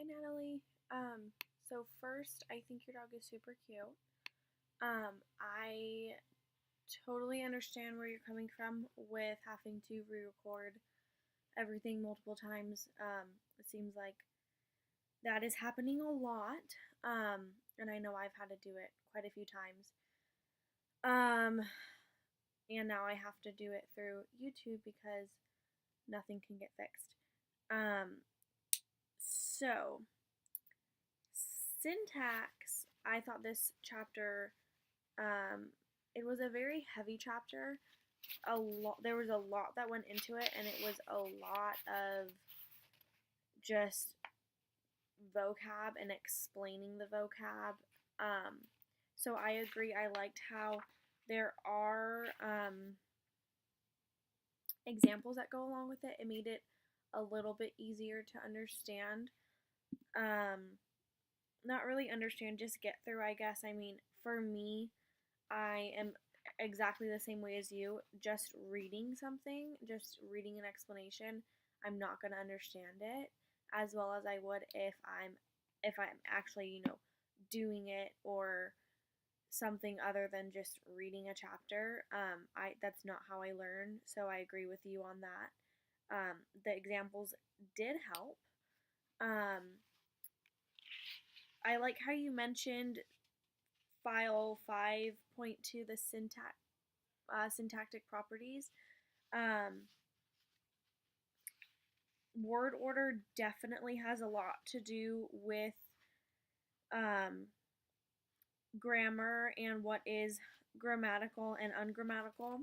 Hi, Natalie. So first, I think your dog is super cute. I totally understand where you're coming from with having to re-record everything multiple times. It seems like that is happening a lot. And I know I've had to do it quite a few times. And now I have to do it through YouTube because nothing can get fixed. So syntax, I thought this chapter, it was a very heavy chapter. There was a lot that went into it, and it was a lot of just vocab and explaining the vocab. So I agree. I liked how there are examples that go along with it. It made it a little bit easier to understand. Not really understand, just get through, I guess. I mean, for me, I am exactly the same way as you. Just reading something, just reading an explanation, I'm not going to understand it as well as I would if I'm actually, doing it or something other than just reading a chapter. That's not how I learn, so I agree with you on that. The examples did help. I like how you mentioned file 5.2, the syntactic properties. Word order definitely has a lot to do with grammar and what is grammatical and ungrammatical.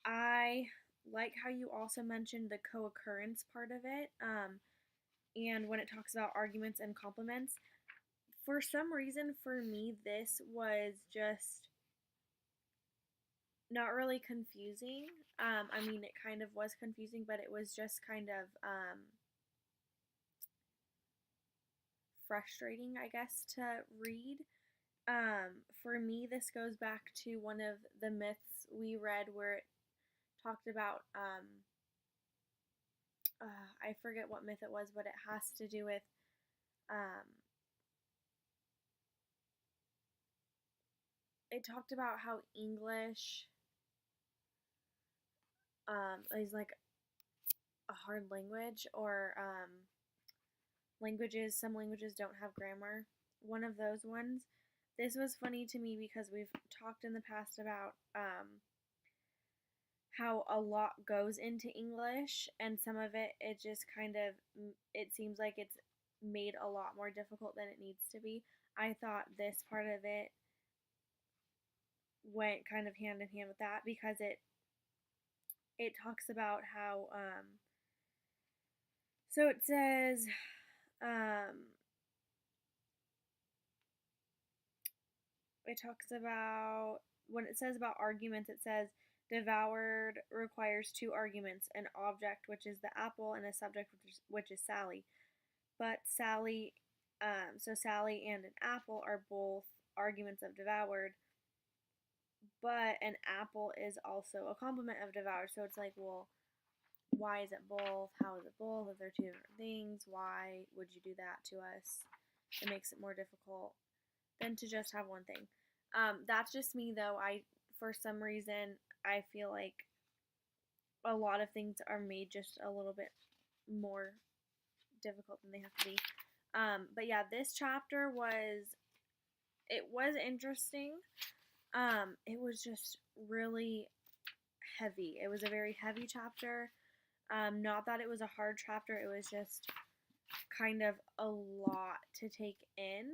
I like how you also mentioned the co-occurrence part of it, and when it talks about arguments and complements. For some reason, for me, this was just not really confusing. I mean, it kind of was confusing, but it was just kind of frustrating, I guess, to read. For me, this goes back to one of the myths we read where it talked about, I forget what myth it was, but it has to do with, it talked about how English is like a hard language, or some languages don't have grammar. One of those ones. This was funny to me because we've talked in the past about how a lot goes into English, and some of it just kind of, it seems like it's made a lot more difficult than it needs to be. I thought this part of it went kind of hand in hand with that because it talks about how so it says it talks about, when it says about arguments, it says devoured requires two arguments, an object, which is the apple, and a subject, which is Sally. But Sally, so Sally and an apple are both arguments of devoured, but an apple is also a complement of devoured. So it's like, well, why is it both? How is it both? If they're two different things, why would you do that to us? It makes it more difficult than to just have one thing. That's just me, though. For some reason, I feel like a lot of things are made just a little bit more difficult than they have to be. But yeah, this chapter was interesting. It was just really heavy. It was a very heavy chapter. Not that it was a hard chapter, it was just kind of a lot to take in.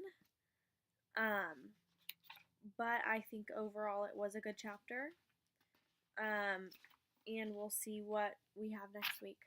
But I think overall it was a good chapter. And we'll see what we have next week.